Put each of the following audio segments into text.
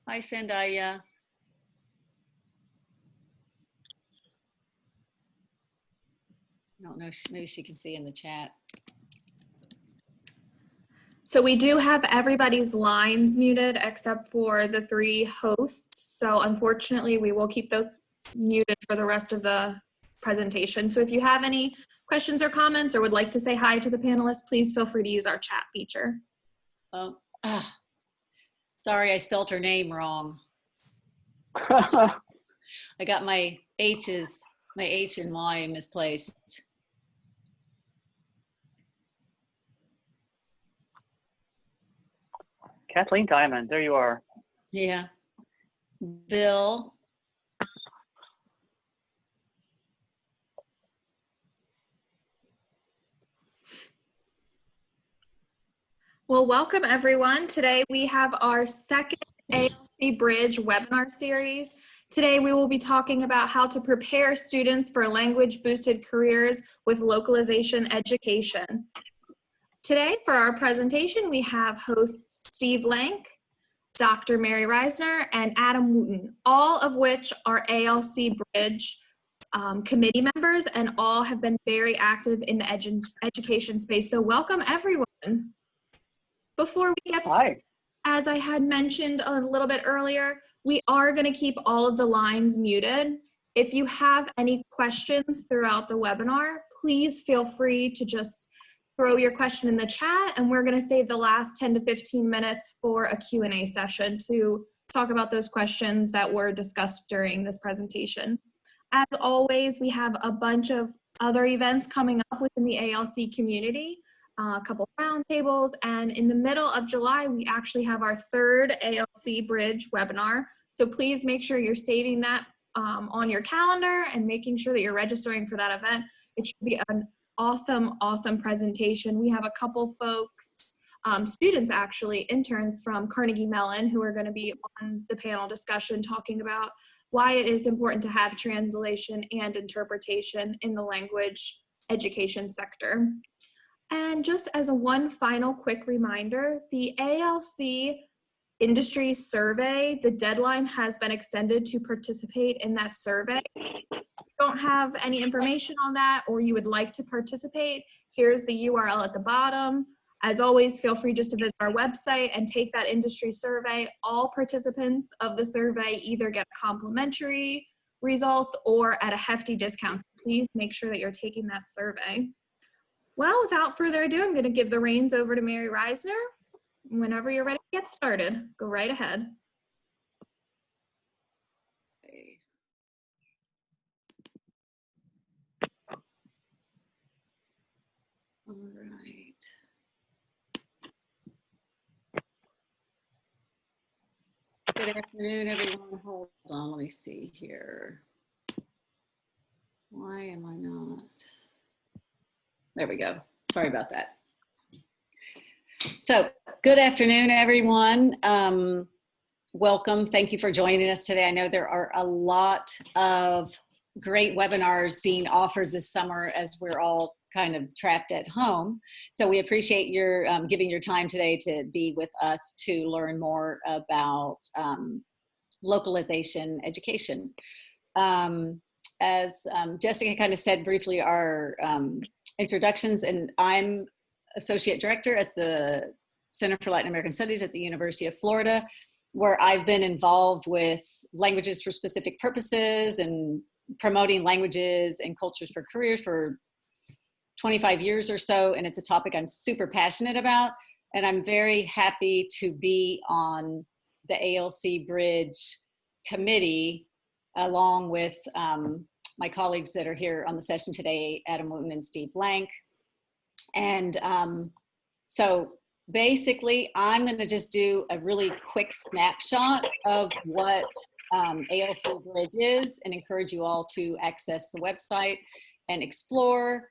Hi, Sandaya. I don't know, maybe she can see in the chat. So we do have everybody's lines muted except for the 3 hosts. So unfortunately, we will keep those muted for the rest of the presentation. So if you have any questions or comments or would like to say hi to the panelists, please feel free to use our chat feature. Oh, sorry, I spelled her name wrong. I got my H and Y misplaced. Kathleen Diamond, there you are. Yeah. Bill. Well, welcome everyone. Today we have our second ALC Bridge webinar series. Today we will be talking about how to prepare students for language boosted careers with localization education. Today for our presentation, we have hosts Steve Lank, Dr. Mary Reisner, and Adam Wooten, all of which are ALC Bridge committee members and all have been very active in the education space. So welcome everyone. Before we get started, as I had mentioned a little bit earlier, we are going to keep all of the lines muted. If you have any questions throughout the webinar, please feel free to just throw your question in the chat, and we're going to save the last 10 to 15 minutes for a Q&A session to talk about those questions that were discussed during this presentation. As always, we have a bunch of other events coming up within the ALC community. A couple roundtables, and in the middle of July, we actually have our 3rd ALC Bridge webinar. So please make sure you're saving that on your calendar and making sure that you're registering for that event. It should be an awesome presentation. We have a couple folks, students actually, interns from Carnegie Mellon, who are going to be on the panel discussion talking about why it is important to have translation and interpretation in the language education sector. And just as one final quick reminder, the ALC industry survey, the deadline has been extended to participate in that survey. If you don't have any information on that or you would like to participate, here's the URL at the bottom. As always, feel free just to visit our website and take that industry survey. All participants of the survey either get complimentary results or at a hefty discount. So please make sure that you're taking that survey. Well, without further ado, I'm going to give the reins over to Mary Reisner. Whenever you're ready to get started, go right ahead. Okay. All right. Good afternoon, everyone. Hold on, let me see here. Why am I not? There we go. Sorry about that. So, good afternoon, everyone. Welcome. Thank you for joining us today. I know there are a lot of great webinars being offered this summer as we're all kind of trapped at home. So we appreciate your giving your time today to be with us to learn more about localization education. As Jessica kind of said briefly, our introductions, and I'm Associate Director at the Center for Latin American Studies at the University of Florida, where I've been involved with languages for specific purposes and promoting languages and cultures for careers for 25 years or so, and it's a topic I'm super passionate about, and I'm very happy to be on the ALC Bridge committee along with my colleagues that are here on the session today, Adam Wooten and Steve Lank. And so basically, I'm going to just do a really quick snapshot of what ALC Bridge is and encourage you all to access the website and explore.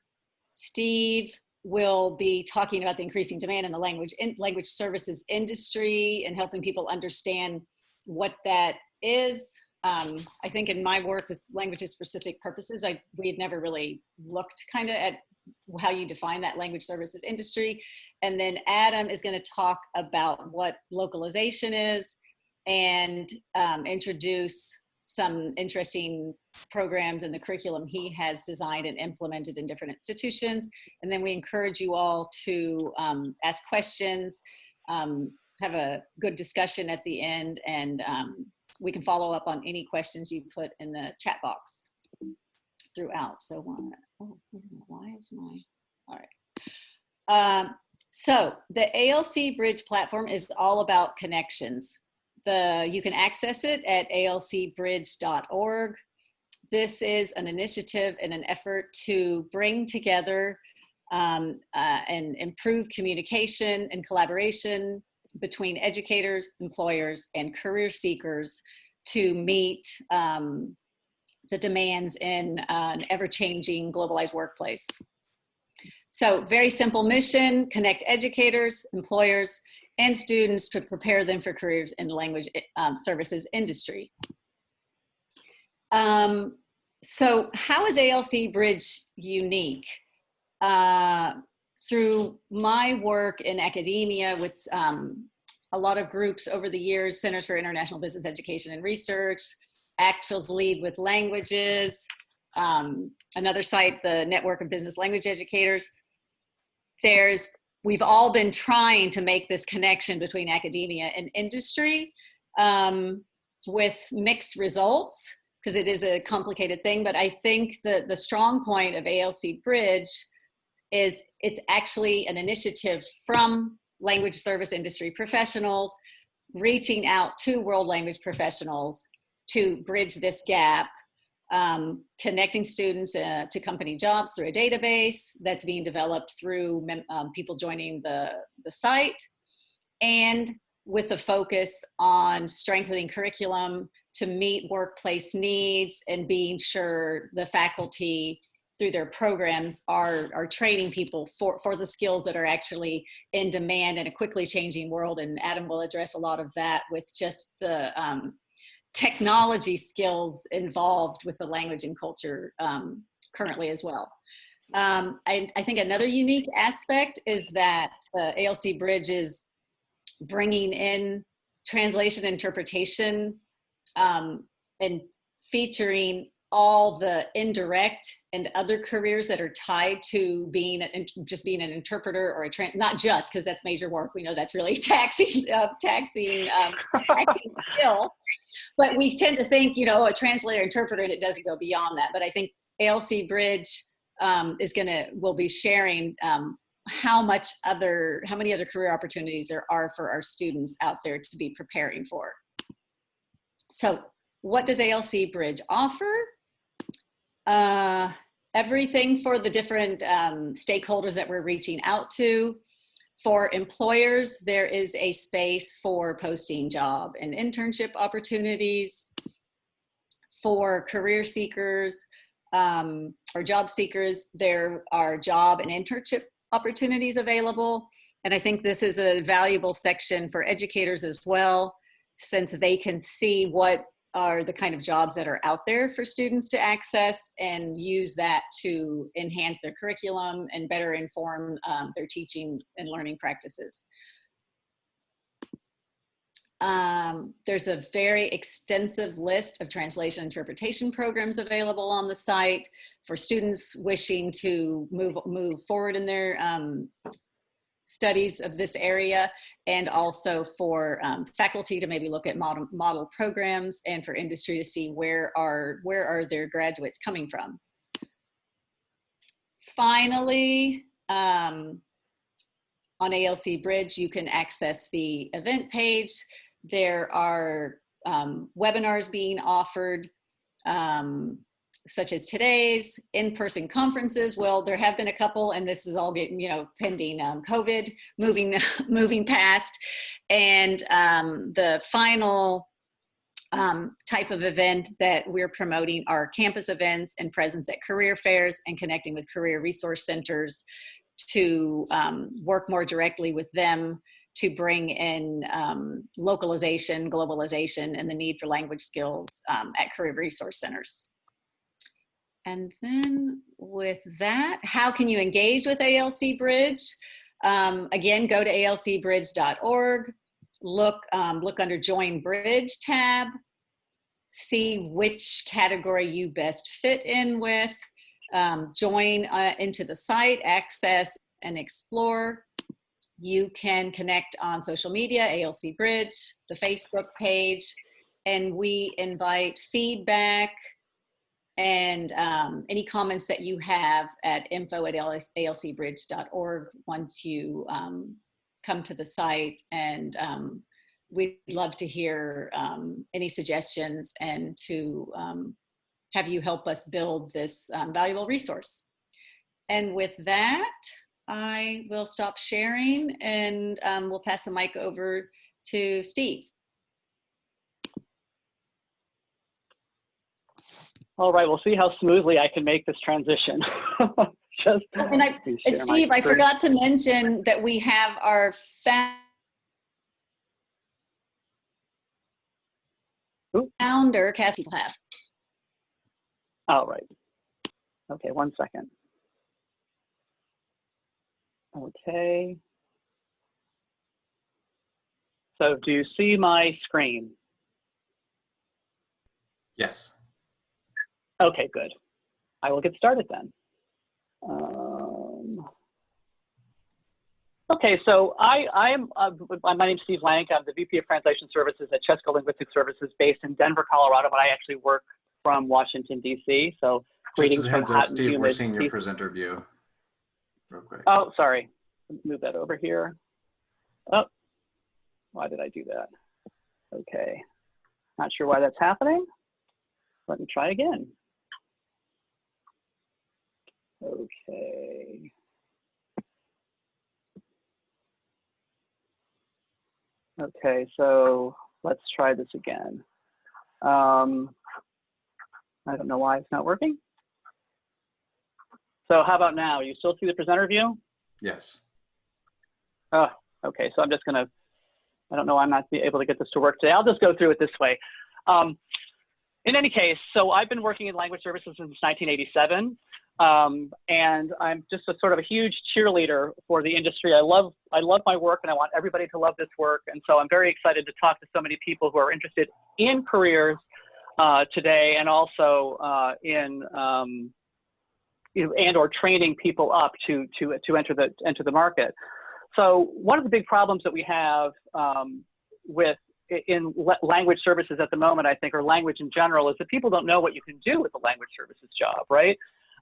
Steve will be talking about the increasing demand in the language services industry and helping people understand what that is. I think in my work with languages for specific purposes, we had never really looked kind of at how you define that language services industry. And then Adam is going to talk about what localization is and introduce some interesting programs in the curriculum he has designed and implemented in different institutions. And then we encourage you all to ask questions, have a good discussion at the end, and we can follow up on any questions you put in the chat box throughout. So, why is my, all right. So the ALC Bridge platform is all about connections. You can access it at alcbridge.org. This is an initiative and an effort to bring together and improve communication and collaboration between educators, employers, and career seekers to meet the demands in an ever-changing globalized workplace. So very simple mission: connect educators, employers, and students to prepare them for careers in the language services industry. So how is ALC Bridge unique? Through my work in academia with a lot of groups over the years, Centers for International Business Education and Research, ACTFL's Lead with Languages, another site, the Network of Business Language Educators, we've all been trying to make this connection between academia and industry with mixed results, because it is a complicated thing. But I think the strong point of ALC Bridge is it's actually an initiative from language service industry professionals reaching out to world language professionals to bridge this gap, connecting students to company jobs through a database that's being developed through people joining the site, and with a focus on strengthening curriculum to meet workplace needs and being sure the faculty through their programs are training people for the skills that are actually in demand in a quickly changing world. And Adam will address a lot of that with just the technology skills involved with the language and culture currently as well. I think another unique aspect is that the ALC Bridge is bringing in translation interpretation and featuring all the indirect and other careers that are tied to being just being an interpreter or not just, because that's major work. We know that's really taxing skill. But we tend to think, a translator, interpreter, and it doesn't go beyond that. But I think ALC Bridge will be sharing how many other career opportunities there are for our students out there to be preparing for. So what does ALC Bridge offer? Everything for the different stakeholders that we're reaching out to. For employers, there is a space for posting job and internship opportunities. For career seekers or job seekers, there are job and internship opportunities available. And I think this is a valuable section for educators as well, since they can see what are the kind of jobs that are out there for students to access and use that to enhance their curriculum and better inform their teaching and learning practices. There's a very extensive list of translation interpretation programs available on the site for students wishing to move forward in their studies of this area, and also for faculty to maybe look at model programs, and for industry to see where are their graduates coming from. Finally, on ALC Bridge, you can access the event page. There are webinars being offered, such as today's in-person conferences. Well, there have been a couple, and this is all getting, pending COVID moving past. And the final type of event that we're promoting are campus events and presence at career fairs and connecting with career resource centers to work more directly with them to bring in localization, globalization, and the need for language skills at career resource centers. And then with that, how can you engage with ALC Bridge? Again, go to alcbridge.org. look under Join Bridge tab, see which category you best fit in with, join into the site, access and explore. You can connect on social media, ALC Bridge, the Facebook page, and we invite feedback and any comments that you have at info@alcbridge.org once you come to the site. And we'd love to hear any suggestions and to have you help us build this valuable resource. And with that, I will stop sharing and we'll pass the mic over to Steve. All right, we'll see how smoothly I can make this transition. And Steve, I forgot to mention that we have our founder, Kathy Plath. All right. Okay, 1 second. Okay. So do you see my screen? Yes. Okay, good. I will get started then. Okay, so my name's Steve Lank. I'm the VP of Translation Services at Cheska Linguistic Services based in Denver, Colorado, but I actually work from Washington, D.C. So Just as a heads up, Steve, we're seeing your presenter view real quick. Oh, sorry. Move that over here. Oh, why did I do that? Okay. Not sure why that's happening. Let me try again. Okay. Okay, so let's try this again. I don't know why it's not working. So how about now? You still see the presenter view? Yes. Oh, okay, so I'm just gonna, I don't know, I'm not able to get this to work today. I'll just go through it this way. In any case, so I've been working in language services since 1987. And I'm just a sort of a huge cheerleader for the industry. I love my work and I want everybody to love this work. And so I'm very excited to talk to so many people who are interested in careers today, and also in and or training people up to enter the market. So one of the big problems that we have in language services at the moment, I think, or language in general, is that people don't know what you can do with a language services job, right?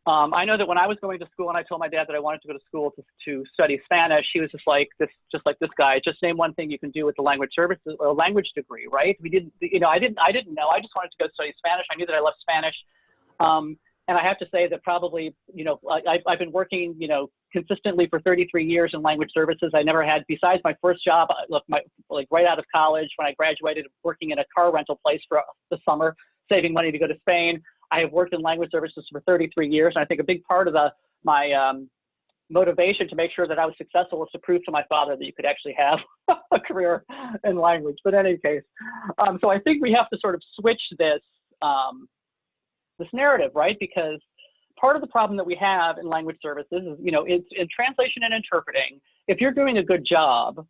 I know that when I was going to school and I told my dad that I wanted to go to school to study Spanish, he was just like this guy. Just name one thing you can do with the language services or a language degree, right? We didn't, I didn't know. I just wanted to go study Spanish. I knew that I loved Spanish, and I have to say that probably, I've been working, consistently for 33 years in language services. I never had, besides my first job, like right out of college when I graduated, working in a car rental place for the summer, saving money to go to Spain. I have worked in language services for 33 years, and I think a big part of my motivation to make sure that I was successful was to prove to my father that you could actually have a career in language. But in any case, so I think we have to sort of switch this narrative, right? Because part of the problem that we have in language services is, it's in translation and interpreting. If you're doing a good job,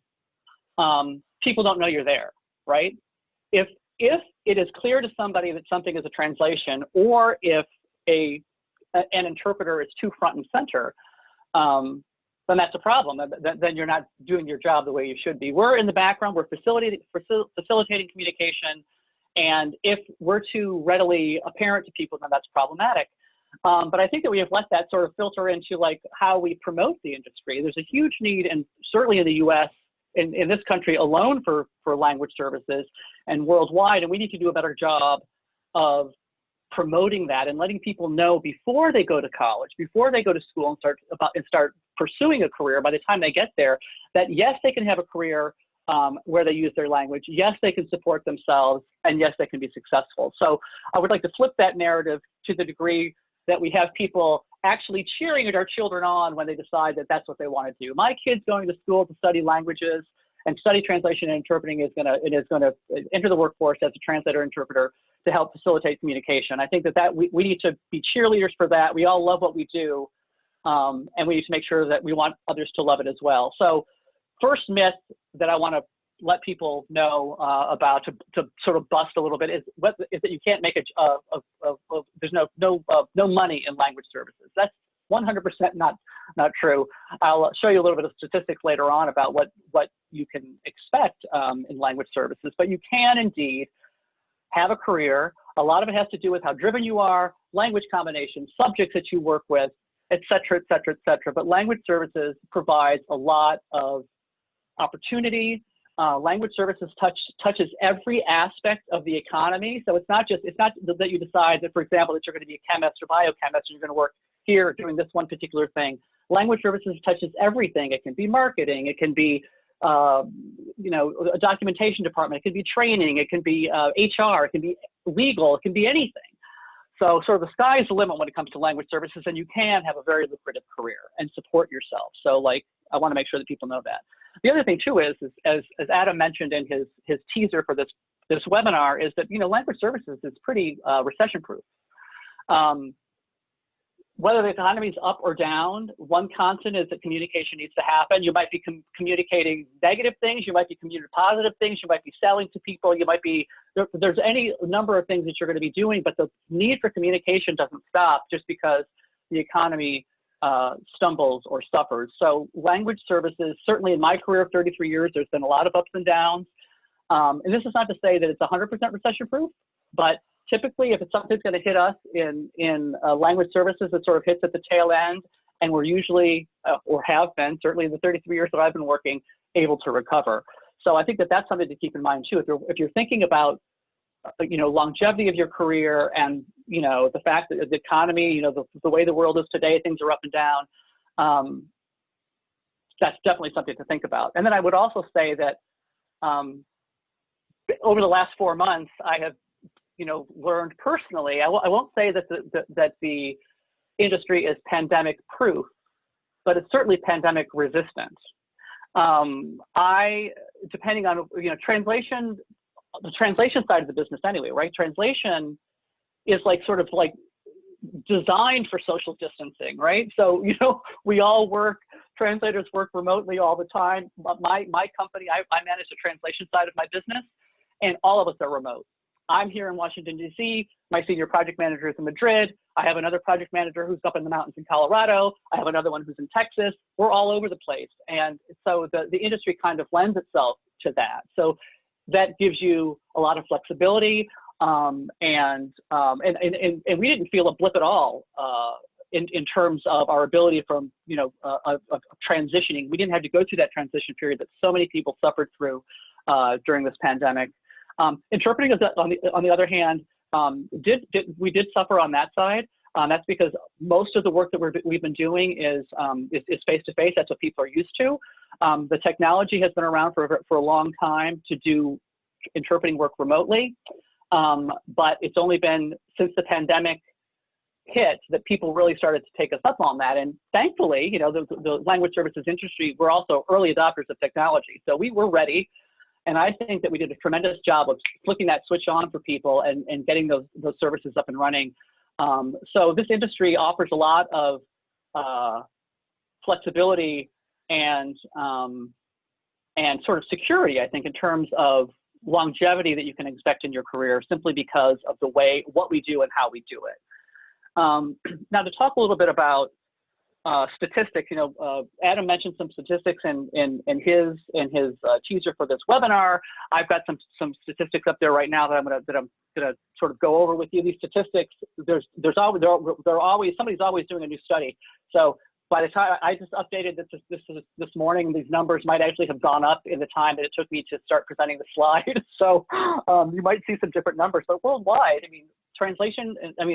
people don't know you're there, right? If it is clear to somebody that something is a translation, or if an interpreter is too front and center, then that's a problem. Then you're not doing your job the way you should be. We're in the background, we're facilitating communication, and if we're too readily apparent to people, then that's problematic. But I think that we have let that sort of filter into like how we promote the industry. There's a huge need, and certainly in the US, in this country alone, for language services and worldwide, and we need to do a better job of promoting that and letting people know before they go to college, before they go to school and start pursuing a career, by the time they get there, that yes, they can have a career where they use their language, yes, they can support themselves, and yes, they can be successful. So I would like to flip that narrative to the degree that we have people actually cheering our children on when they decide that that's what they want to do. My kid's going to school to study languages and study translation and interpreting, is going to enter the workforce as a translator interpreter to help facilitate communication. I think that we need to be cheerleaders for that. We all love what we do, and we need to make sure that we want others to love it as well. So first myth that I want to let people know about to sort of bust a little bit is that you can't make there's no money in language services. That's 100% not true. I'll show you a little bit of statistics later on about what you can expect in language services, but you can indeed have a career. A lot of it has to do with how driven you are, language combinations, subjects that you work with, et cetera, et cetera, et cetera. But language services provides a lot of opportunity. Language services touches every aspect of the economy. So it's not that you decide that, for example, that you're going to be a chemist or biochemist and you're going to work here doing this one particular thing. Language services touches everything. It can be marketing. It can be a documentation department. It can be training. It can be HR. It can be legal. It can be anything. So sort of the sky is the limit when it comes to language services, and you can have a very lucrative career and support yourself. So I want to make sure that people know that. The other thing too is as Adam mentioned in his teaser for this webinar, is that language services is pretty recession proof. Whether the economy is up or down, one constant is that communication needs to happen. You might be communicating negative things, you might be communicating positive things, you might be selling to people, you might be, there's any number of things that you're going to be doing, but the need for communication doesn't stop just because the economy stumbles or suffers. So language services, certainly in my career of 33 years, there's been a lot of ups and downs. And this is not to say that it's 100% recession proof, but typically, if it's something that's going to hit us in language services, it sort of hits at the tail end, and we're usually, or have been, certainly in the 33 years that I've been working, able to recover. So I think that that's something to keep in mind too. If you're thinking about, longevity of your career and, the fact that the economy, the way the world is today, things are up and down, that's definitely something to think about. And then I would also say that over the last 4 months, I have learned personally, I won't say that the industry is pandemic proof, but it's certainly pandemic resistant. Depending on, translation, the translation side of the business anyway, right? Translation is sort of designed for social distancing, right? So, we all translators work remotely all the time. My company, I manage the translation side of my business, and all of us are remote. I'm here in Washington, D.C. My senior project manager is in Madrid. I have another project manager who's up in the mountains in Colorado. I have another one who's in Texas. We're all over the place. And so the industry kind of lends itself to that. So that gives you a lot of flexibility. And we didn't feel a blip at all in terms of our ability from, of transitioning. We didn't have to go through that transition period that so many people suffered through during this pandemic. Interpreting, on the other hand, we did suffer on that side. That's because most of the work that we've been doing is face-to-face. That's what people are used to. The technology has been around for a long time to do interpreting work remotely, but it's only been since the pandemic hit that people really started to take us up on that. And thankfully, the language services industry, we're also early adopters of technology, so we were ready. And I think that we did a tremendous job of flipping that switch on for people and getting those services up and running. So this industry offers a lot of flexibility and sort of security, I think, in terms of longevity that you can expect in your career, simply because of what we do and how we do it. Now, to talk a little bit about statistics, Adam mentioned some statistics in his teaser for this webinar. I've got some statistics up there right now that I'm gonna sort of go over with you. These statistics, somebody's always doing a new study. So by the time I just updated this morning, these numbers might actually have gone up in the time that it took me to start presenting the slide. So you might see some different numbers, but worldwide,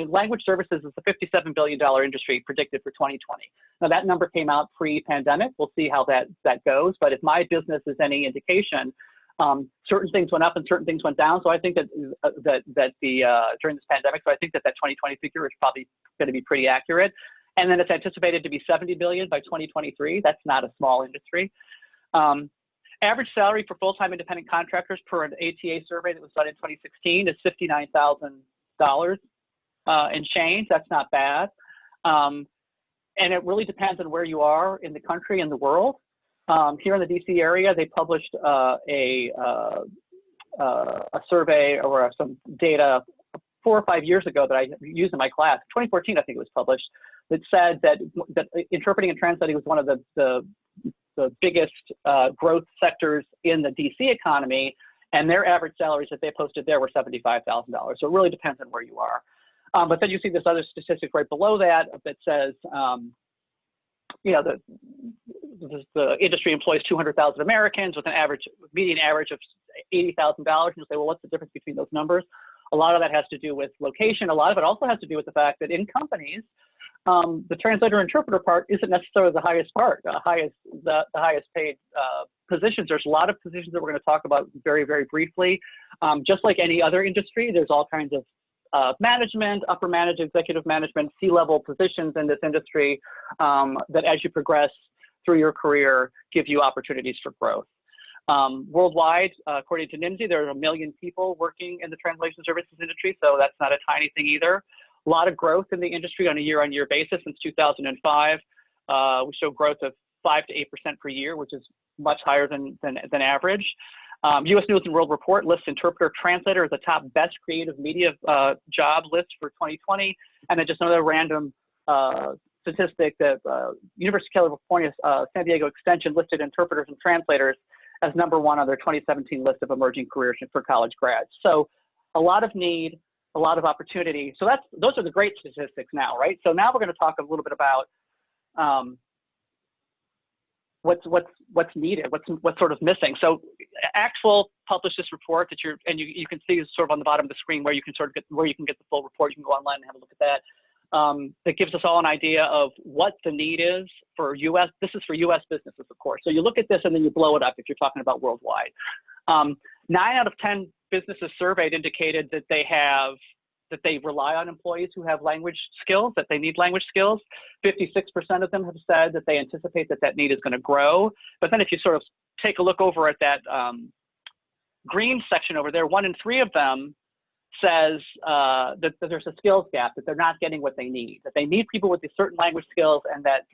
language services is a $57 billion industry predicted for 2020. Now that number came out pre-pandemic. We'll see how that goes. But if my business is any indication, certain things went up and certain things went down. So I think that during this pandemic, so I think that 2020 figure is probably going to be pretty accurate. And then it's anticipated to be 70 billion by 2023. That's not a small industry. Average salary for full-time independent contractors per an ATA survey that was done in 2016 is $59,000 and change. That's not bad. And it really depends on where you are in the country and the world. here in the DC area, they published a survey or some data 4 or 5 years ago that I used in my class. 2014, I think it was published, that said that interpreting and translating was one of the biggest growth sectors in the DC economy, and their average salaries that they posted there were $75,000. So it really depends on where you are. But then you see this other statistic right below that that says, you know, the industry employs 200,000 Americans with an median average of $80,000. And you'll say, well, what's the difference between those numbers? A lot of that has to do with location. A lot of it also has to do with the fact that in companies, the translator-interpreter part isn't necessarily the highest part, the highest paid positions. There's a lot of positions that we're going to talk about very, very briefly. Just like any other industry, there's all kinds of management, upper management, executive management, C-level positions in this industry that as you progress through your career, give you opportunities for growth. Worldwide, according to NIMSY, there are 1 million people working in the translation services industry, so that's not a tiny thing either. A lot of growth in the industry on a year-on-year basis since 2005. We show growth of 5 to 8% per year, which is much higher than average. U.S. News and World Report lists interpreter translator as the top best creative media job list for 2020. And then just another random statistic that University of California San Diego Extension listed interpreters and translators as #1 on their 2017 list of emerging careers for college grads. So a lot of need, a lot of opportunity. So those are the great statistics now, right? So now we're going to talk a little bit about what's needed, what's sort of missing. So Axel published this report that you can see sort of on the bottom of the screen where you can get the full report. You can go online and have a look at that. That gives us all an idea of what the need is for US. This is for US businesses, of course. So you look at this and then you blow it up if you're talking about worldwide. 9 out of 10 businesses surveyed indicated that they rely on employees who have language skills, that they need language skills. 56% of them have said that they anticipate that need is going to grow. But then if you sort of take a look over at that green section over there, 1 in 3 of them says that there's a skills gap, that they're not getting what they need, that they need people with these certain language skills, and that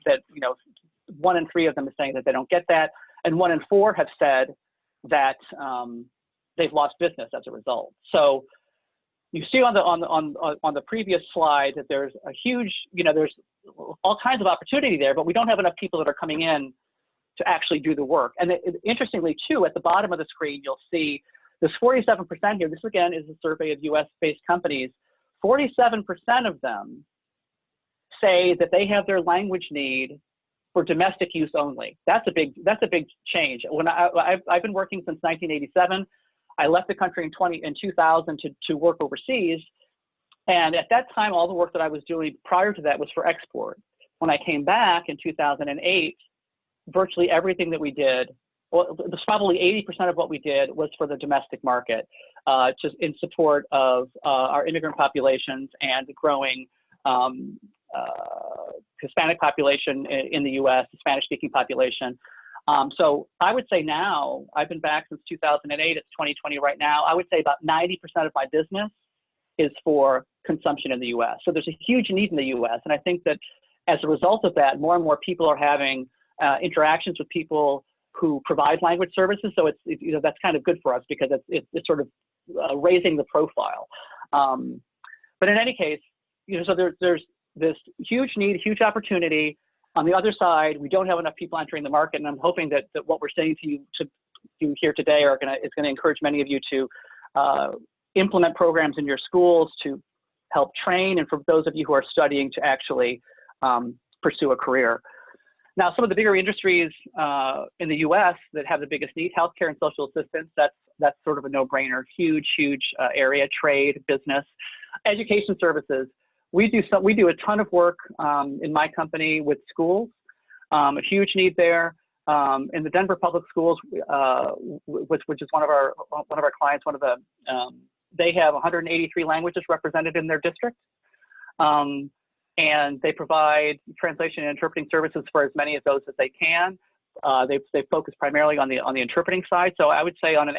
1 in 3 of them is saying that they don't get that, and 1 in 4 have said that they've lost business as a result. So you see on the previous slide that there's a huge, there's all kinds of opportunity there, but we don't have enough people that are coming in to actually do the work. And interestingly too, at the bottom of the screen, you'll see this 47% here. This again is a survey of US-based companies. 47% of them say that they have their language need for domestic use only. That's a big change. When I've been working since 1987. I left the country in 2000 to work overseas. And at that time, all the work that I was doing prior to that was for export. When I came back in 2008, virtually everything that we did, well, it was probably 80% of what we did was for the domestic market, just in support of our immigrant populations and the growing Hispanic population in the US, the Spanish-speaking population. So I would say now, I've been back since 2008, it's 2020 right now, I would say about 90% of my business is for consumption in the US. So there's a huge need in the US. And I think that as a result of that, more and more people are having interactions with people who provide language services. So that's kind of good for us because it's sort of raising the profile. But in any case, so there's this huge need, huge opportunity. On the other side, we don't have enough people entering the market, and I'm hoping that what we're saying to you here today is going to encourage many of you to implement programs in your schools to help train, and for those of you who are studying to actually pursue a career. Now, some of the bigger industries in the U.S. that have the biggest need: healthcare and social assistance. That's sort of a no-brainer. Huge area. Trade, business, education services. We do a ton of work in my company with schools, a huge need there. In the Denver Public Schools, which is one of our clients, they have 183 languages represented in their district, and they provide translation and interpreting services for as many of those as they can. They focus primarily on the interpreting side. So I would say on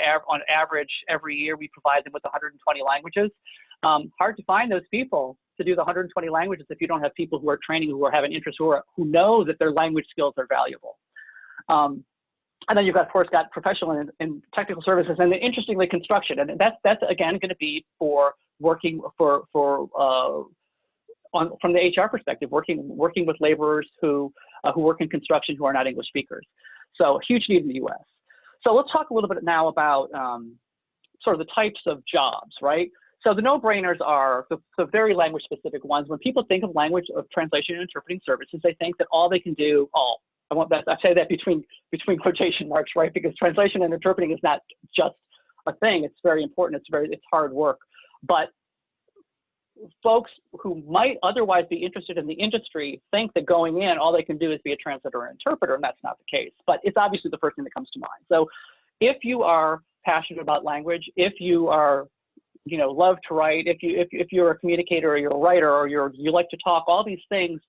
average every year we provide them with 120 languages. Hard to find those people to do the 120 languages if you don't have people who are training, who are having interest, who know that their language skills are valuable. And then you've got, of course, got professional and technical services, and then interestingly, construction. And that's again going to be for working from the HR perspective, working with laborers who work in construction who are not English speakers. So a huge need in the U.S. So let's talk a little bit now about sort of the types of jobs, right? So the no-brainers are the very language-specific ones. When people think of language of translation and interpreting services, they think that all they can do, I say that between quotation marks, right? Because translation and interpreting is not just a thing. It's very important. It's hard work. But folks who might otherwise be interested in the industry think that going in, all they can do is be a translator or interpreter, and that's not the case. But it's obviously the first thing that comes to mind. So if you are passionate about language, if you are, love to write, if you're a communicator or you're a writer or you like to talk, all these things,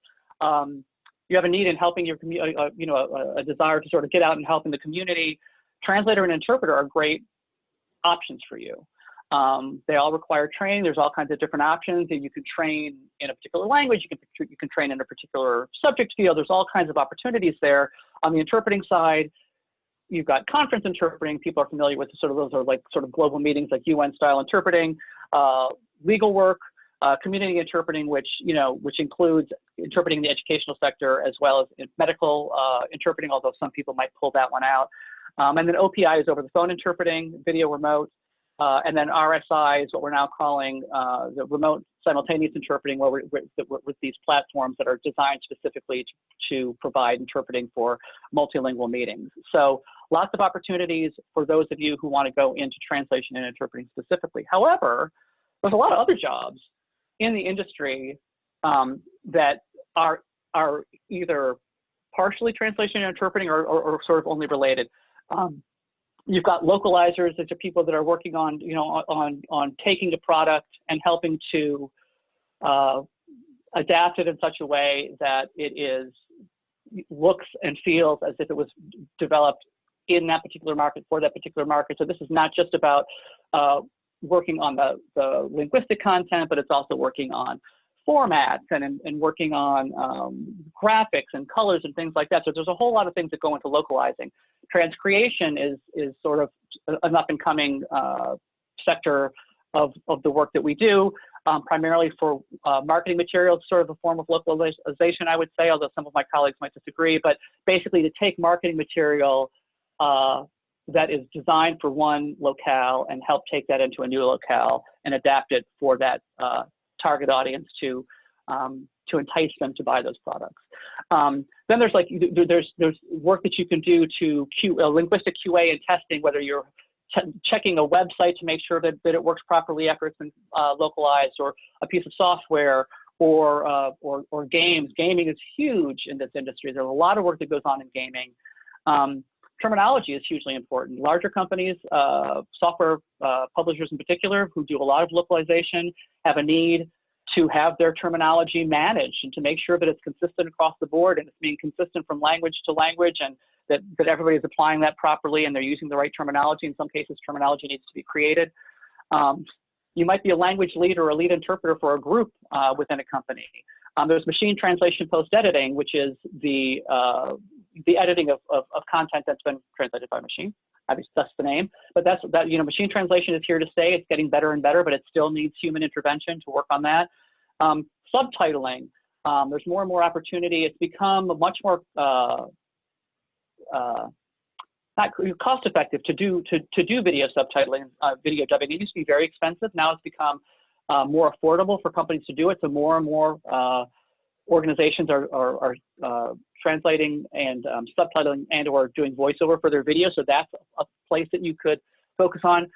you have a need in helping your community, a desire to sort of get out and help in the community, translator and interpreter are great options for you. They all require training. There's all kinds of different options, and you can train in a particular language. You can train in a particular subject field. There's all kinds of opportunities there. On the interpreting side, you've got conference interpreting. People are familiar with those are like sort of global meetings like UN style interpreting, legal work, community interpreting, which includes interpreting in the educational sector as well as medical interpreting, although some people might pull that one out. And then OPI is over the phone interpreting, video remote. And then RSI is what we're now calling the remote simultaneous interpreting, where with these platforms that are designed specifically to provide interpreting for multilingual meetings. So lots of opportunities for those of you who want to go into translation and interpreting specifically. However, there's a lot of other jobs in the industry that are either partially translation and interpreting or sort of only related. You've got localizers, which are people that are working on, on taking the product and helping to adapt it in such a way that it looks and feels as if it was developed in that particular market for that particular market. So this is not just about working on the linguistic content, but it's also working on formats and working on graphics and colors and things like that. So there's a whole lot of things that go into localizing. Transcreation is sort of an up-and-coming sector of the work that we do, primarily for marketing materials, sort of a form of localization, I would say, although some of my colleagues might disagree. But basically to take marketing material that is designed for one locale and help take that into a new locale and adapt it for that target audience to entice them to buy those products. Then there's there's work that you can do to linguistic QA and testing, whether you're checking a website to make sure that it works properly after it's been localized, or a piece of software, or games. Gaming is huge in this industry. There's a lot of work that goes on in gaming. Terminology is hugely important. Larger companies, software publishers in particular, who do a lot of localization, have a need to have their terminology managed and to make sure that it's consistent across the board and it's being consistent from language to language, and that everybody is applying that properly and they're using the right terminology. In some cases, terminology needs to be created. You might be a language lead or a lead interpreter for a group within a company. There's machine translation post-editing, which is the editing of content that's been translated by machine. Obviously, that's the name. But machine translation is here to stay. It's getting better and better, but it still needs human intervention to work on that. Subtitling. There's more and more opportunity. It's become much more not cost-effective to do video subtitling, video dubbing. It used to be very expensive. Now it's become more affordable for companies to do it. So more and more organizations are translating and subtitling and/or doing voiceover for their video. So that's a place that you could focus on.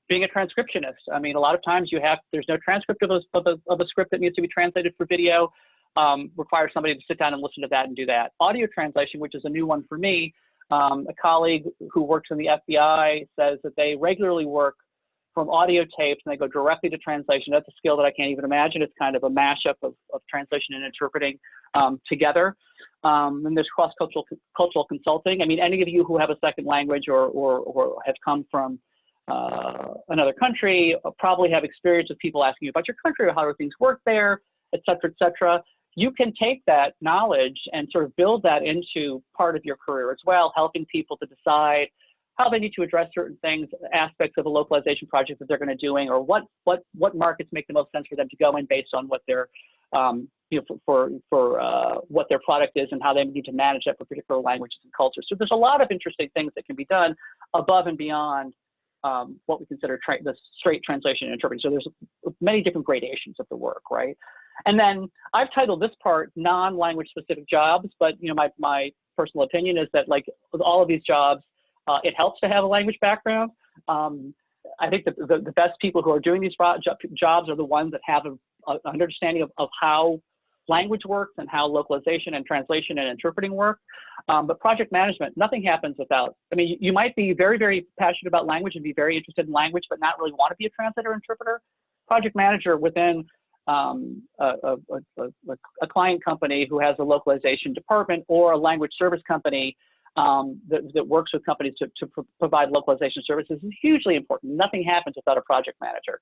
Being a transcriptionist. I mean, a lot of times there's no transcript of a script that needs to be translated for video. Requires somebody to sit down and listen to that and do that. Audio translation, which is a new one for me. A colleague who works in the FBI says that they regularly work from audio tapes and they go directly to translation. That's a skill that I can't even imagine. It's kind of a mashup of translation and interpreting together. And there's cross-cultural consulting. I mean, any of you who have a second language or have come from another country probably have experience with people asking you about your country or how do things work there, et cetera, et cetera. you can take that knowledge and sort of build that into part of your career as well, helping people to decide how they need to address certain things, aspects of a localization project that they're going to doing, or what markets make the most sense for them to go in based on what their what their product is and how they need to manage that for particular languages and cultures. So there's a lot of interesting things that can be done above and beyond what we consider the straight translation and interpreting. So there's many different gradations of the work, right? And then I've titled this part non-language specific jobs, but my personal opinion is that, like with all of these jobs, it helps to have a language background. I think that the best people who are doing these jobs are the ones that have an understanding of how language works and how localization and translation and interpreting work. But project management, nothing happens without, I mean, you might be very, very passionate about language and be very interested in language, but not really want to be a translator or interpreter. Project manager within a client company who has a localization department, or a language service company that works with companies to provide localization services is hugely important. Nothing happens without a project manager.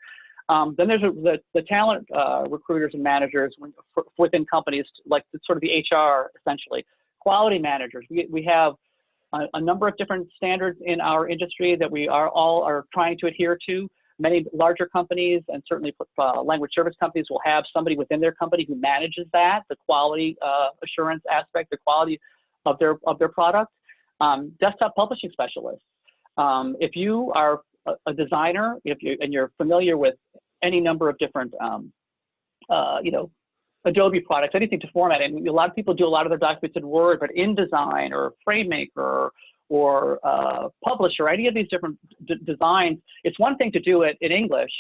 Then there's the talent recruiters and managers within companies, like sort of the HR, essentially. Quality managers. We have a number of different standards in our industry that we all are trying to adhere to. Many larger companies and certainly language service companies will have somebody within their company who manages that, the quality assurance aspect, the quality of their product. Desktop publishing specialists. If you are a designer, and you're familiar with any number of different, Adobe products, anything to format, and a lot of people do a lot of their documents in Word, but InDesign or FrameMaker or Publish or any of these different designs, it's one thing to do it in English,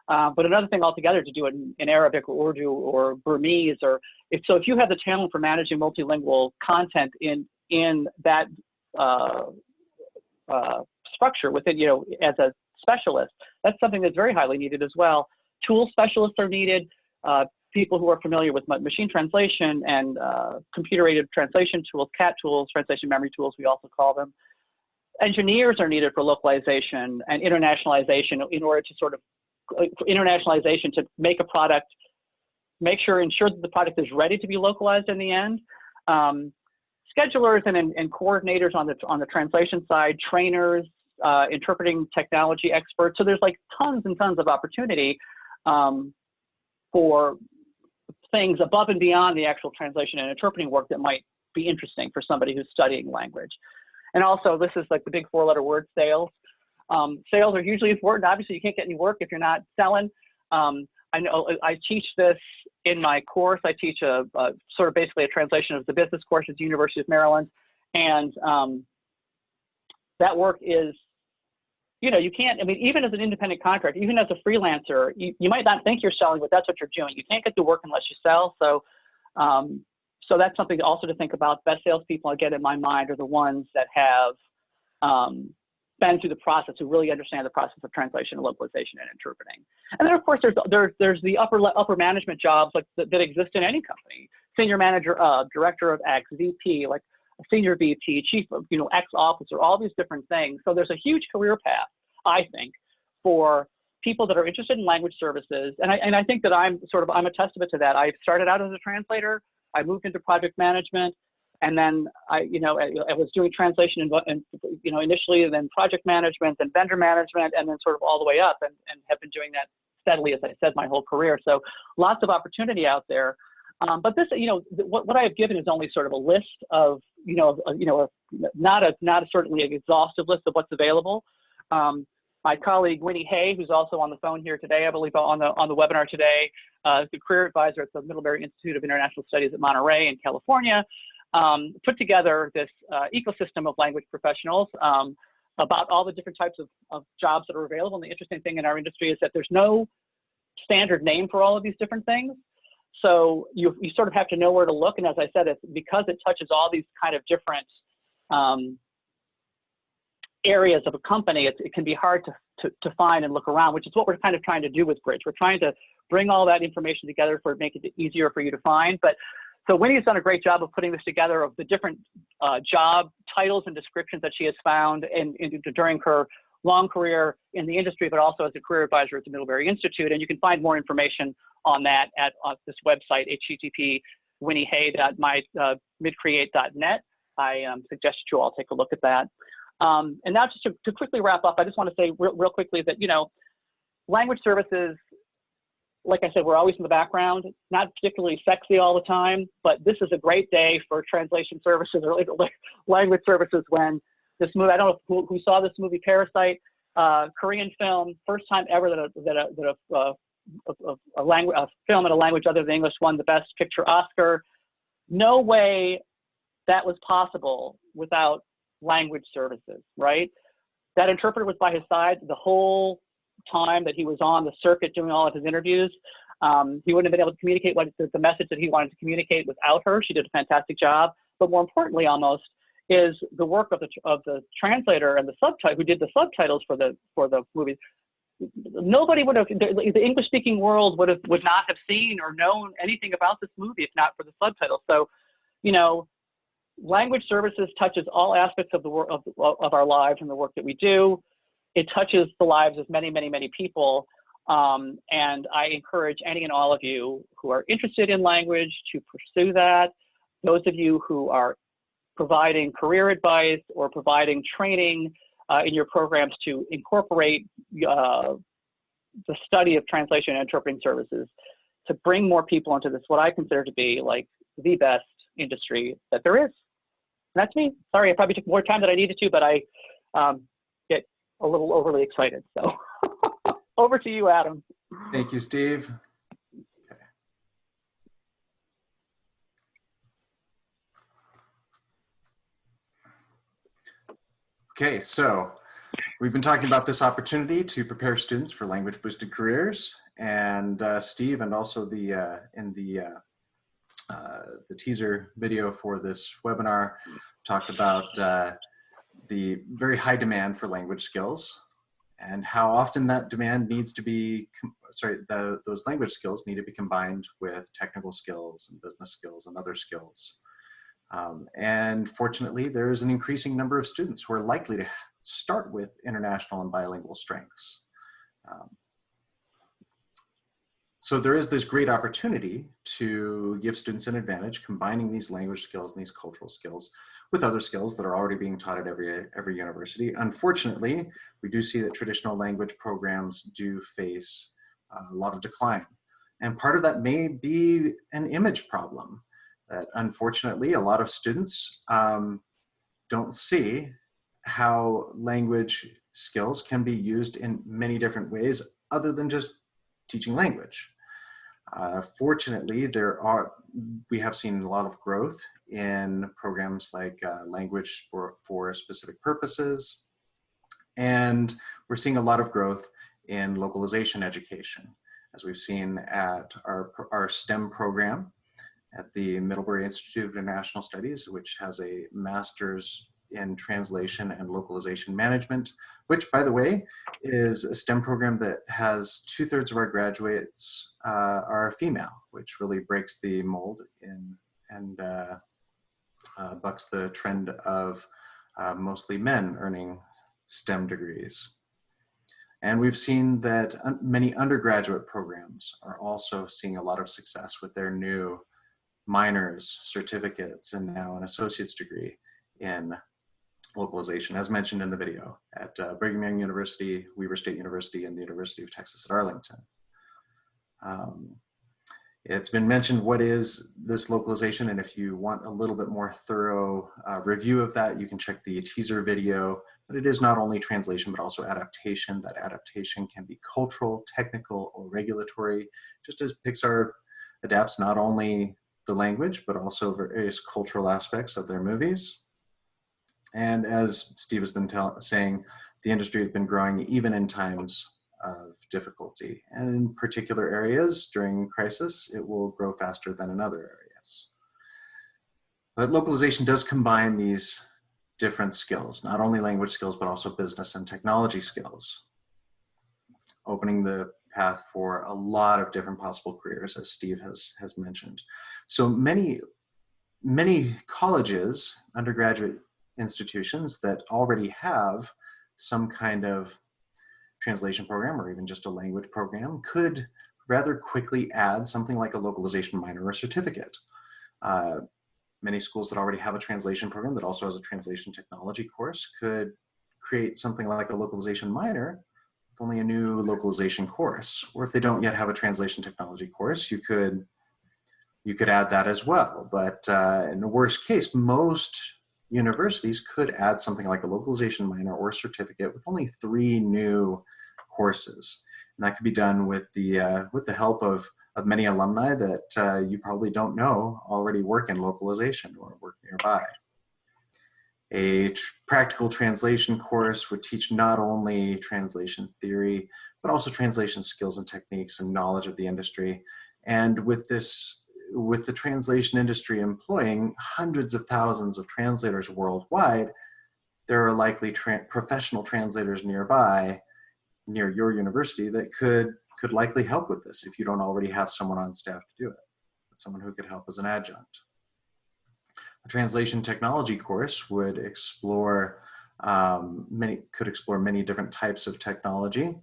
but another thing altogether to do it in Arabic or Urdu or Burmese. So if you have the talent for managing multilingual content in that structure within, as a specialist, that's something that's very highly needed as well. Tool specialists are needed. People who are familiar with machine translation and computer-aided translation tools, CAT tools, translation memory tools, we also call them. Engineers are needed for localization and internationalization in order to sort of, internationalization to make a product, ensure that the product is ready to be localized in the end. Schedulers and coordinators on the translation side, trainers, interpreting technology experts. So there's like tons and tons of opportunity for things above and beyond the actual translation and interpreting work that might be interesting for somebody who's studying language. And also, this is like the big four-letter word, sales. Sales are hugely important. Obviously, you can't get any work if you're not selling. I know I teach this in my course. I teach a sort of basically a translation of the business course at the University of Maryland. And that work is, you can't, I mean, even as an independent contractor, even as a freelancer, you might not think you're selling, but that's what you're doing. You can't get to work unless you sell. So, so that's something also to think about. Best salespeople, again, in my mind, are the ones that have been through the process, who really understand the process of translation and localization and interpreting. And then, of course, there's the upper management jobs like that exist in any company. Senior manager, director of X, VP, like a senior VP, chief of, X officer, all these different things. So there's a huge career path, I think, for people that are interested in language services. And I think that I'm a testament to that. I started out as a translator. I moved into project management. And then I was doing translation and initially, and then project management and vendor management, and then sort of all the way up, and have been doing that steadily, as I said, my whole career. So lots of opportunity out there. But this, what I have given is only sort of a list of, not certainly an exhaustive list of what's available. My colleague Winnie Hay, who's also on the phone here today, I believe on the webinar today, is the career advisor at the Middlebury Institute of International Studies at Monterey in California. Put together this ecosystem of language professionals about all the different types of jobs that are available. And the interesting thing in our industry is that there's no standard name for all of these different things. So you sort of have to know where to look. And as I said, it's because it touches all these kind of different areas of a company, it can be hard to find and look around, which is what we're kind of trying to do with Bridge. We're trying to bring all that information together for make it easier for you to find. So Winnie's done a great job of putting this together, of the different job titles and descriptions that she has found during her long career in the industry, but also as a career advisor at the Middlebury Institute. And you can find more information on that at this website, winniehey.midcreate.net. I suggest you all take a look at that. And now just to quickly wrap up, I just want to say real quickly that, language services, like I said, we're always in the background, not particularly sexy all the time, but this is a great day for translation services or language services when this movie, I don't know who saw this movie, Parasite, Korean film, first time ever that a film in a language other than English won the Best Picture Oscar. No way that was possible without language services, right? That interpreter was by his side the whole time that he was on the circuit doing all of his interviews. He wouldn't have been able to communicate the message that he wanted to communicate without her. She did a fantastic job. But more importantly, almost, is the work of the translator and the who did the subtitles for the movies. Nobody would have, the English-speaking world would not have seen or known anything about this movie if not for the subtitles. So, language services touches all aspects of the work of our lives and the work that we do. It touches the lives of many, many, many people. And I encourage any and all of you who are interested in language to pursue that. Those of you who are providing career advice or providing training in your programs to incorporate the study of translation and interpreting services to bring more people into this, what I consider to be like the best industry that there is. And that's me. Sorry, I probably took more time than I needed to, but I get a little overly excited. So over to you, Adam. Thank you, Steve. Okay, so we've been talking about this opportunity to prepare students for language boosted careers, and Steve, and also the teaser video for this webinar talked about the very high demand for language skills and how often that demand needs to be, those language skills need to be combined with technical skills and business skills and other skills. And fortunately, there is an increasing number of students who are likely to start with international and bilingual strengths. So there is this great opportunity to give students an advantage combining these language skills and these cultural skills with other skills that are already being taught at every university. Unfortunately, we do see that traditional language programs do face a lot of decline. And part of that may be an image problem. That unfortunately, a lot of students don't see how language skills can be used in many different ways other than just teaching language. Fortunately, we have seen a lot of growth in programs like language for specific purposes, and we're seeing a lot of growth in localization education, as we've seen at our STEM program at the Middlebury Institute of International Studies, which has a master's in translation and localization management, which, by the way, is a STEM program that has 2/3 of our graduates are female, which really breaks the mold and bucks the trend of mostly men earning STEM degrees. And we've seen that many undergraduate programs are also seeing a lot of success with their new minors, certificates, and now an associate's degree in localization, as mentioned in the video, at Brigham Young University, Weber State University, and the University of Texas at Arlington. It's been mentioned what is this localization, and if you want a little bit more thorough review of that, you can check the teaser video. But it is not only translation, but also adaptation. That adaptation can be cultural, technical, or regulatory, just as Pixar adapts not only the language, but also various cultural aspects of their movies. And as Steve has been saying, the industry has been growing even in times of difficulty. And in particular areas during crisis, it will grow faster than in other areas. But localization does combine these different skills, not only language skills, but also business and technology skills, opening the path for a lot of different possible careers, as Steve has mentioned. So many colleges, undergraduate institutions that already have some kind of translation program or even just a language program could rather quickly add something like a localization minor or certificate. Many schools that already have a translation program that also has a translation technology course could create something like a localization minor with only a new localization course. Or if they don't yet have a translation technology course, you could add that as well. But in the worst case, most universities could add something like a localization minor or certificate with only 3 new courses. And that could be done with the help of many alumni that you probably don't know already work in localization or work nearby. A practical translation course would teach not only translation theory, but also translation skills and techniques and knowledge of the industry. And with the translation industry employing hundreds of thousands of translators worldwide, there are likely professional translators nearby, near your university, that could likely help with this if you don't already have someone on staff to do it, someone who could help as an adjunct. A translation technology course would explore many different types of technology,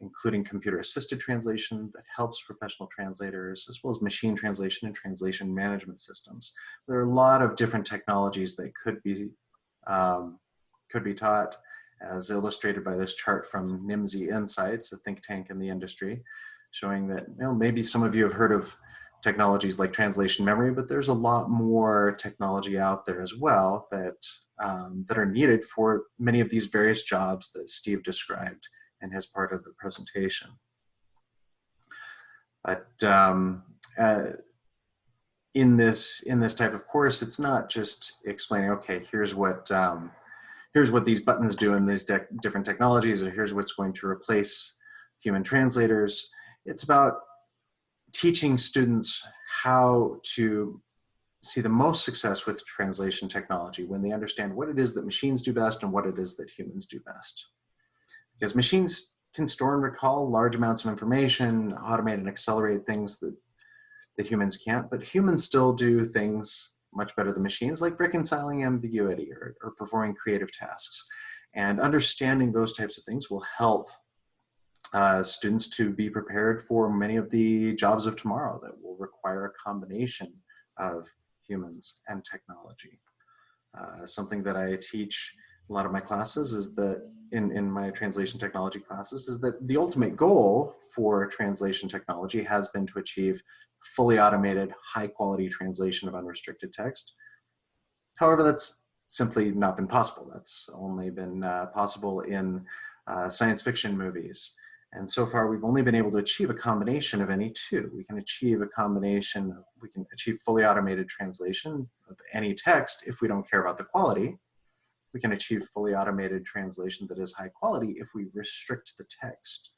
including computer-assisted translation that helps professional translators, as well as machine translation and translation management systems. There are a lot of different technologies that could be taught, as illustrated by this chart from NIMSY Insights, a think tank in the industry, showing that maybe some of you have heard of technologies like translation memory, but there's a lot more technology out there as well that are needed for many of these various jobs that Steve described in his part of the presentation. But in this type of course, it's not just explaining, okay, here's what these buttons do in these different technologies, or here's what's going to replace human translators. It's about teaching students how to see the most success with translation technology when they understand what it is that machines do best and what it is that humans do best. Because machines can store and recall large amounts of information, automate and accelerate things that humans can't, but humans still do things much better than machines, like reconciling ambiguity or performing creative tasks. And understanding those types of things will help students to be prepared for many of the jobs of tomorrow that will require a combination of humans and technology. Something that I teach a lot of my classes is that in my translation technology classes is that the ultimate goal for translation technology has been to achieve fully automated, high quality translation of unrestricted text. However, that's simply not been possible. That's only been possible in science fiction movies. And so far, we've only been able to achieve a combination of any two. We can achieve fully automated translation of any text if we don't care about the quality. We can achieve fully automated translation that is high quality if we restrict the text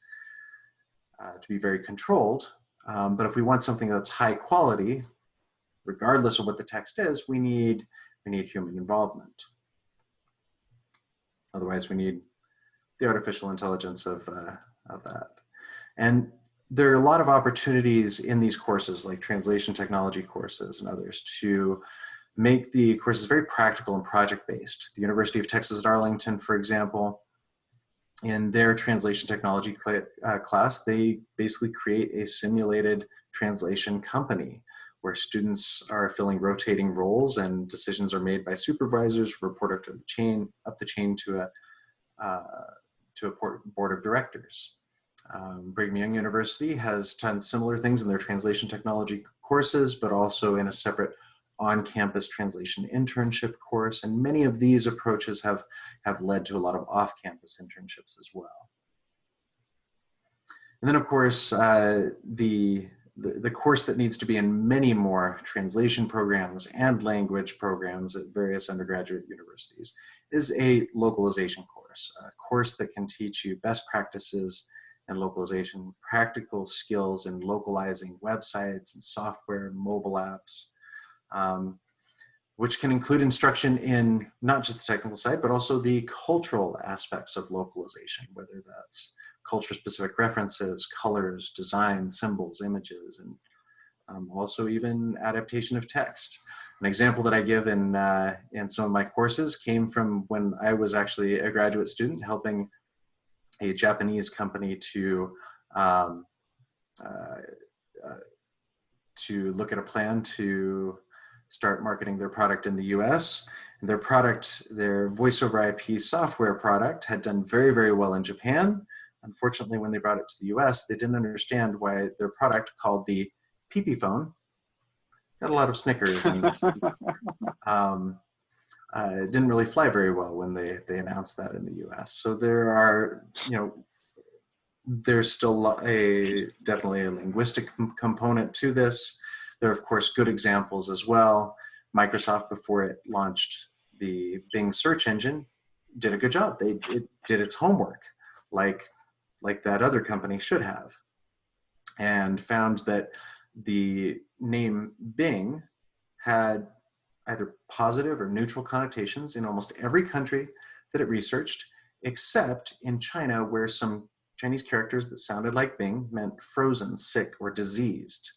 to be very controlled. But if we want something that's high quality, regardless of what the text is, we need human involvement. Otherwise, we need the artificial intelligence of that. And there are a lot of opportunities in these courses, like translation technology courses and others, to make the courses very practical and project-based. The University of Texas at Arlington, for example, in their translation technology class, they basically create a simulated translation company where students are filling rotating roles and decisions are made by supervisors, report up the chain to a board of directors. Brigham Young University has done similar things in their translation technology courses, but also in a separate on-campus translation internship course. And many of these approaches have led to a lot of off-campus internships as well. And then, of course, the course that needs to be in many more translation programs and language programs at various undergraduate universities is a localization course, a course that can teach you best practices and localization, practical skills in localizing websites and software, mobile apps, which can include instruction in not just the technical side, but also the cultural aspects of localization, whether that's culture-specific references, colors, design, symbols, images, and also even adaptation of text. An example that I give in some of my courses came from when I was actually a graduate student helping a Japanese company to to look at a plan to start marketing their product in the US. And their product, their voice over IP software product, had done very, very well in Japan. Unfortunately, when they brought it to the US, they didn't understand why their product, called the PP phone, got a lot of snickers and it didn't really fly very well when they announced that in the US. So there are, there's still definitely a linguistic component to this. There are, of course, good examples as well. Microsoft, before it launched the Bing search engine, did a good job. It did its homework, like that other company should have, and found that the name Bing had either positive or neutral connotations in almost every country that it researched, except in China, where some Chinese characters that sounded like Bing meant frozen, sick, or diseased.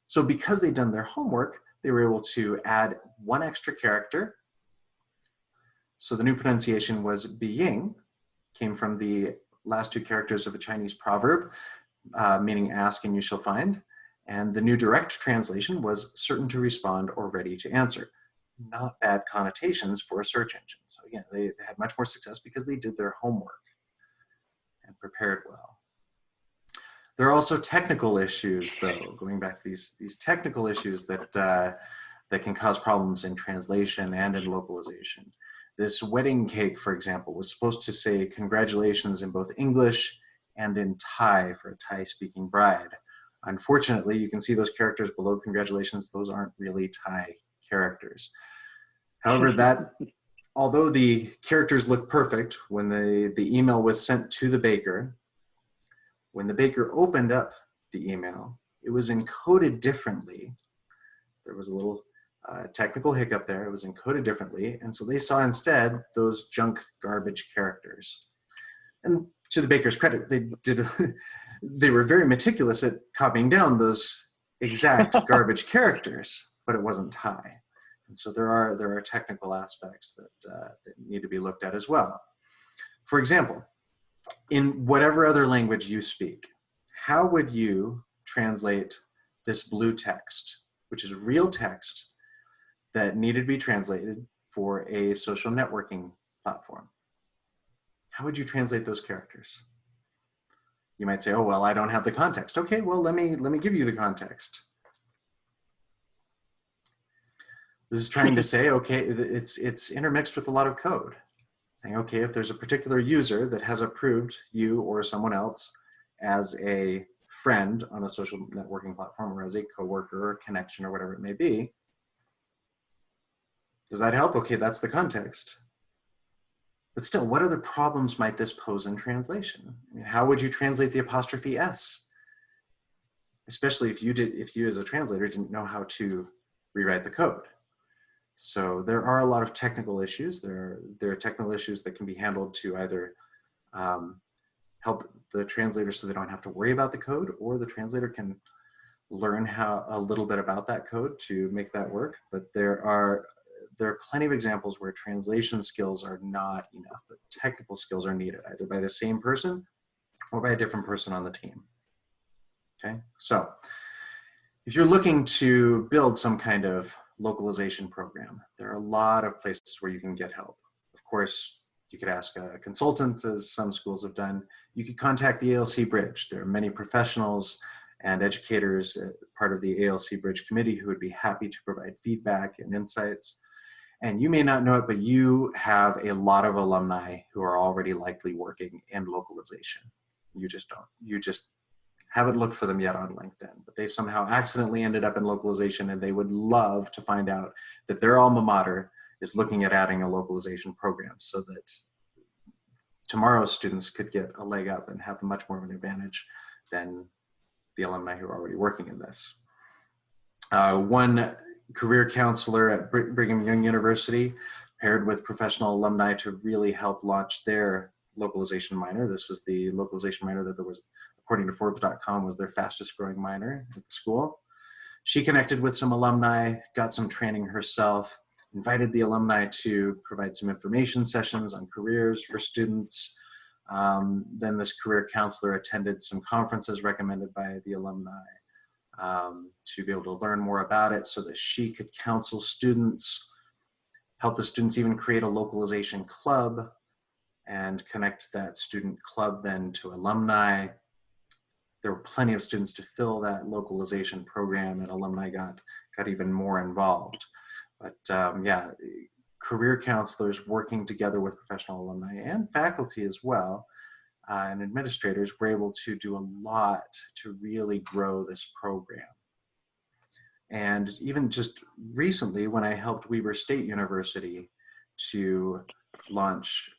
So because they'd done their homework, they were able to add one extra character. So the new pronunciation was Biying, came from the last two characters of a Chinese proverb, meaning ask and you shall find. And the new direct translation was certain to respond or ready to answer. Not bad connotations for a search engine. So again, they had much more success because they did their homework and prepared well. There are also technical issues, though, going back to these technical issues that can cause problems in translation and in localization. This wedding cake, for example, was supposed to say congratulations in both English and in Thai for a Thai-speaking bride. Unfortunately, you can see those characters below congratulations. Those aren't really Thai characters. However, although the characters look perfect when the email was sent to the baker, when the baker opened up the email, it was encoded differently. There was a little technical hiccup there. It was encoded differently. And so they saw instead those junk garbage characters. And to the baker's credit, they were very meticulous at copying down those exact garbage characters, but it wasn't Thai. And so there are technical aspects that need to be looked at as well. For example, in whatever other language you speak, how would you translate this blue text, which is real text that needed to be translated for a social networking platform? How would you translate those characters? You might say, oh, well, I don't have the context. Okay, well, let me give you the context. This is trying to say, okay, it's intermixed with a lot of code. Saying, okay, if there's a particular user that has approved you or someone else as a friend on a social networking platform or as a coworker or connection or whatever it may be, does that help? Okay, that's the context. But still, what other problems might this pose in translation? I mean, how would you translate the apostrophe S? Especially if you as a translator didn't know how to rewrite the code. So there are a lot of technical issues. There are technical issues that can be handled to either help the translator so they don't have to worry about the code, or the translator can learn a little bit about that code to make that work. But there are plenty of examples where translation skills are not enough, but technical skills are needed, either by the same person or by a different person on the team. Okay, so if you're looking to build some kind of localization program, there are a lot of places where you can get help. Of course, you could ask a consultant, as some schools have done. You could contact the ALC Bridge. There are many professionals and educators, part of the ALC Bridge committee, who would be happy to provide feedback and insights. And you may not know it, but you have a lot of alumni who are already likely working in localization. You just don't. You just haven't looked for them yet on LinkedIn, but they somehow accidentally ended up in localization, and they would love to find out that their alma mater is looking at adding a localization program, so that tomorrow's students could get a leg up and have much more of an advantage than the alumni who are already working in this. One career counselor at Brigham Young University paired with professional alumni to really help launch their localization minor. This was the localization minor that there was, according to Forbes.com, was their fastest growing minor at the school. She connected with some alumni, got some training herself, invited the alumni to provide some information sessions on careers for students. Then this career counselor attended some conferences recommended by the alumni, to be able to learn more about it so that she could counsel students, help the students even create a localization club and connect that student club then to alumni. There were plenty of students to fill that localization program, and alumni got even more involved. But yeah, career counselors working together with professional alumni and faculty as well, and administrators were able to do a lot to really grow this program. And even just recently, when I helped Weber State University to launch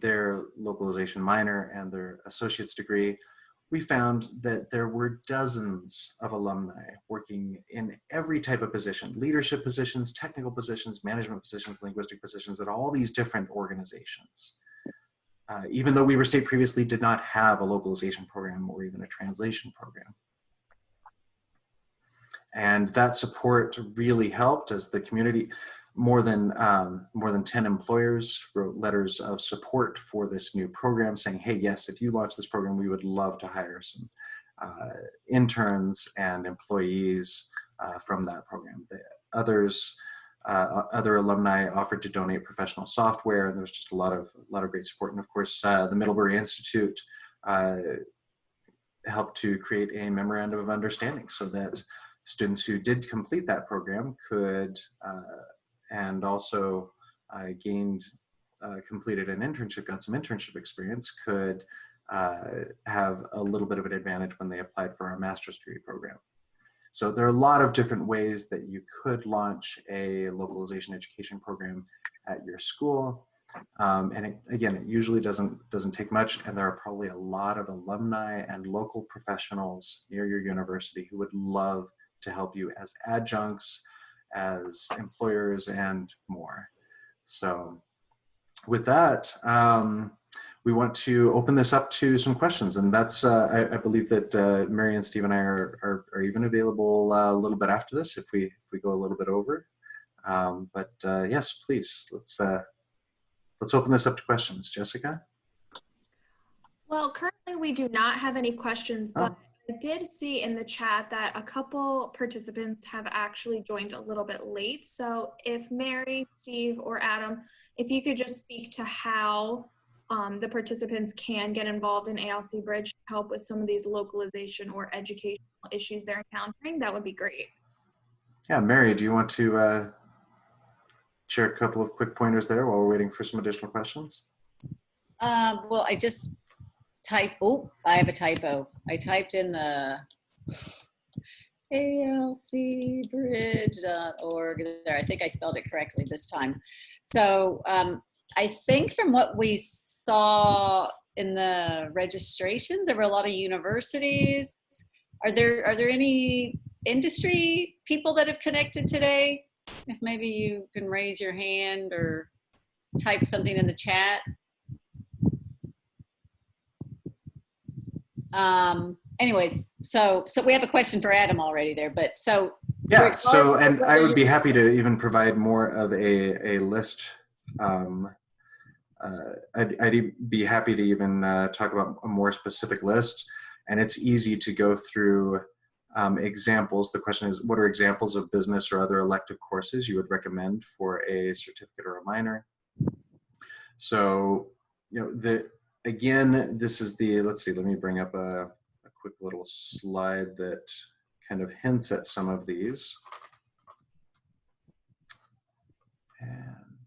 their localization minor and their associate's degree, we found that there were dozens of alumni working in every type of position: leadership positions, technical positions, management positions, linguistic positions at all these different organizations. Even though Weber State previously did not have a localization program or even a translation program. And that support really helped as the community, more than 10 employers wrote letters of support for this new program saying, hey, yes, if you launch this program, we would love to hire some interns and employees from that program. Other alumni offered to donate professional software, and there was just a lot of great support. And of course, the Middlebury Institute helped to create a memorandum of understanding so that students who did complete that program could, and also completed an internship, got some internship experience, could have a little bit of an advantage when they applied for our master's degree program. So there are a lot of different ways that you could launch a localization education program at your school. And it usually doesn't take much, and there are probably a lot of alumni and local professionals near your university who would love to help you as adjuncts, as employers, and more. So with that, we want to open this up to some questions, and that's I believe that Mary and Steve and I are even available a little bit after this if we go a little bit over. But yes, please, let's open this up to questions. Jessica? Well, currently we do not have any questions, but I did see in the chat that a couple participants have actually joined a little bit late. So if Mary, Steve, or Adam, if you could just speak to how the participants can get involved in ALC Bridge to help with some of these localization or educational issues they're encountering, that would be great. Yeah, Mary, do you want to share a couple of quick pointers there while we're waiting for some additional questions? Well, I just I have a typo. I typed in the alcbridge.org there. I think I spelled it correctly this time. So I think from what we saw in the registrations, there were a lot of universities. Are there any industry people that have connected today? If maybe you can raise your hand or type something in the chat. Anyways, so we have a question for Adam already there, but so. Yeah, so, and I would be happy to even provide more of a list. I'd be happy to even talk about a more specific list, and it's easy to go through examples. The question is, what are examples of business or other elective courses you would recommend for a certificate or a minor? So, again, this is let's see, let me bring up a quick little slide that kind of hints at some of these. And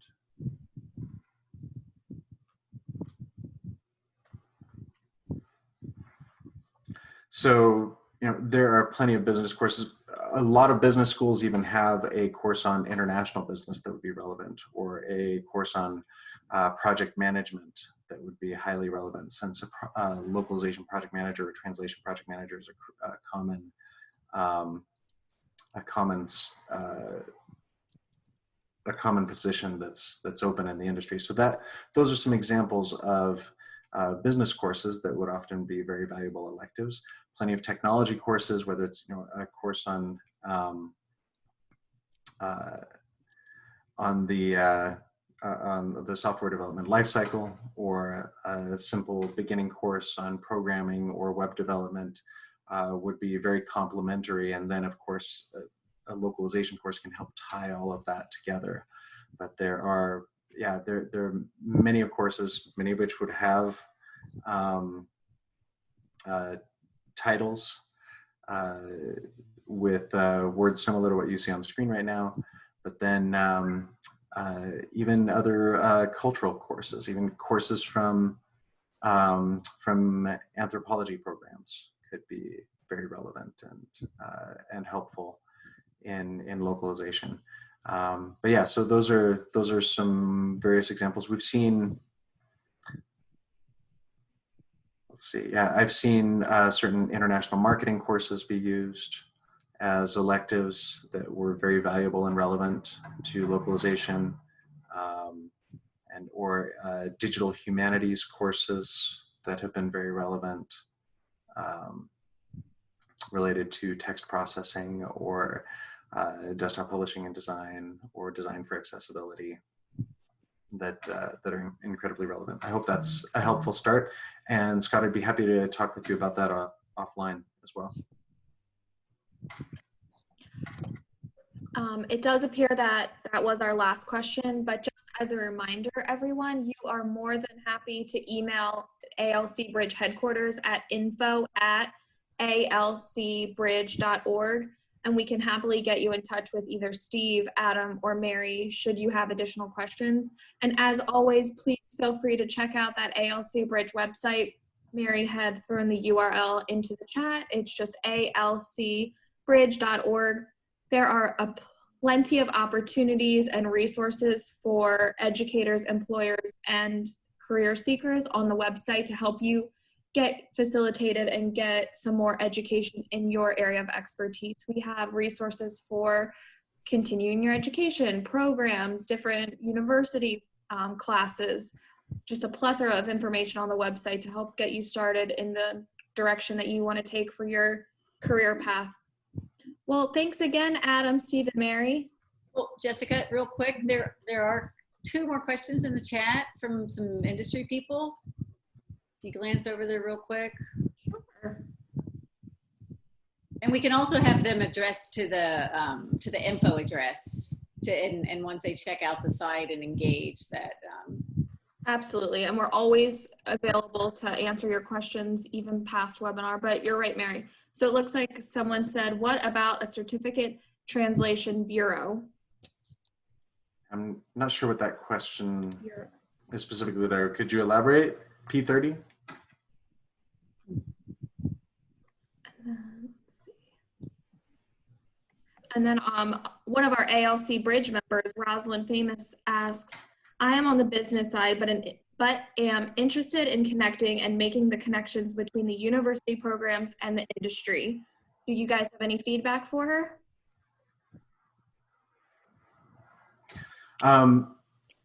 so, there are plenty of business courses. A lot of business schools even have a course on international business that would be relevant, or a course on project management that would be highly relevant, since a localization project manager or translation project manager is a common position that's open in the industry. So those are some examples of business courses that would often be very valuable electives. Plenty of technology courses, whether it's a course on the software development lifecycle, or a simple beginning course on programming or web development, would be very complementary. And then, of course, a localization course can help tie all of that together. But there are, yeah, there are many of courses, many of which would have titles with words similar to what you see on the screen right now. But then even other cultural courses, even courses from anthropology programs could be very relevant and helpful in localization. But yeah, so those are some various examples we've seen. Let's see. Yeah, I've seen certain international marketing courses be used as electives that were very valuable and relevant to localization, and or digital humanities courses that have been very relevant, related to text processing or desktop publishing and design or design for accessibility that are incredibly relevant. I hope that's a helpful start. And Scott, I'd be happy to talk with you about that offline as well. It does appear that that was our last question, but just as a reminder, everyone, you are more than happy to email ALC Bridge headquarters at info@alcbridge.org, and we can happily get you in touch with either Steve, Adam, or Mary should you have additional questions. And as always, please feel free to check out that ALC Bridge website. Mary had thrown the URL into the chat. It's just alcbridge.org. There are plenty of opportunities and resources for educators, employers, and career seekers on the website to help you get facilitated and get some more education in your area of expertise. We have resources for continuing your education, programs, different university classes, just a plethora of information on the website to help get you started in the direction that you want to take for your career path. Well, thanks again, Adam, Steve, and Mary. Well, Jessica, real quick, there are 2 more questions in the chat from some industry people. If you glance over there real quick. Sure. And we can also have them addressed to the info address and once they check out the site and engage that. Absolutely, and we're always available to answer your questions even past webinar, but you're right, Mary. So it looks like someone said, what about a certificate translation bureau? I'm not sure what that question is specifically there. Could you elaborate? P30? Let's see. And then one of our ALC Bridge members, Rosalind Famous, asks, I am on the business side, but am interested in connecting and making the connections between the university programs and the industry. Do you guys have any feedback for her?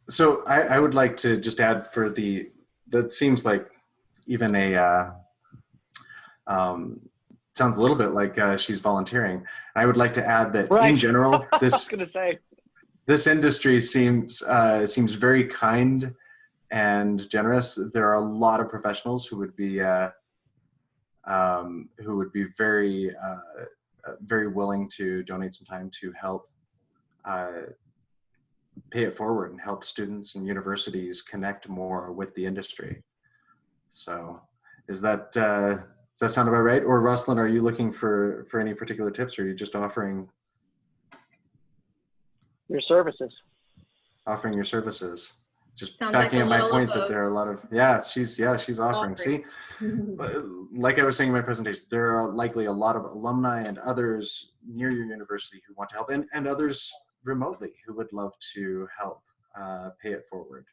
So I would like to just add for that seems like even sounds a little bit like she's volunteering. I would like to add that in general, this industry seems very kind and generous. There are a lot of professionals who would be very very willing to donate some time to help pay it forward and help students and universities connect more with the industry. So does that sound about right? Or Rosalind, are you looking for any particular tips, or are you just offering your services? Offering your services. Just Sounds backing like up my point that there are a lot of, she's offering. See, like I was saying in my presentation, there are likely a lot of alumni and others near your university who want to help, and others remotely who would love to help pay it forward.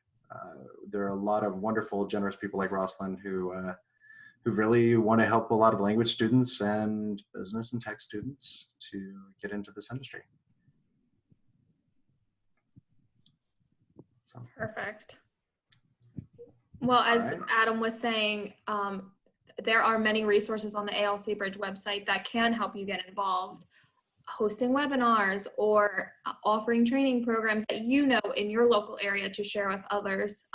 There are a lot of wonderful, generous people like Rosalind who really want to help a lot of language students and business and tech students to get into this industry. So. Perfect. Well, as Adam was saying, there are many resources on the ALC Bridge website that can help you get involved. Hosting webinars or offering training programs that you know in your local area to share with others.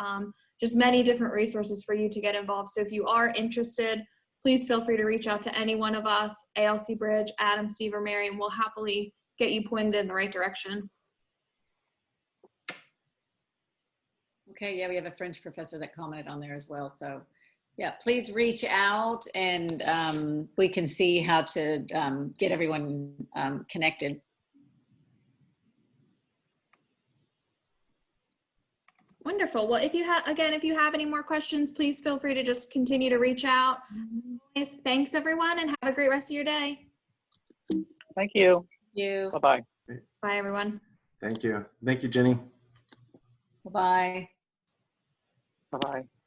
Just many different resources for you to get involved. So if you are interested, please feel free to reach out to any one of us, ALC Bridge, Adam, Steve, or Mary, and we'll happily get you pointed in the right direction. Okay, yeah, we have a French professor that commented on there as well. So yeah, please reach out and we can see how to get everyone connected. Wonderful. Well, if you have, again, if you have any more questions, please feel free to just continue to reach out. Thanks everyone, and have a great rest of your day. Thank you. Thank you. Bye-bye. Bye everyone. Thank you. Thank you, Jenny. Bye-bye. Bye-bye.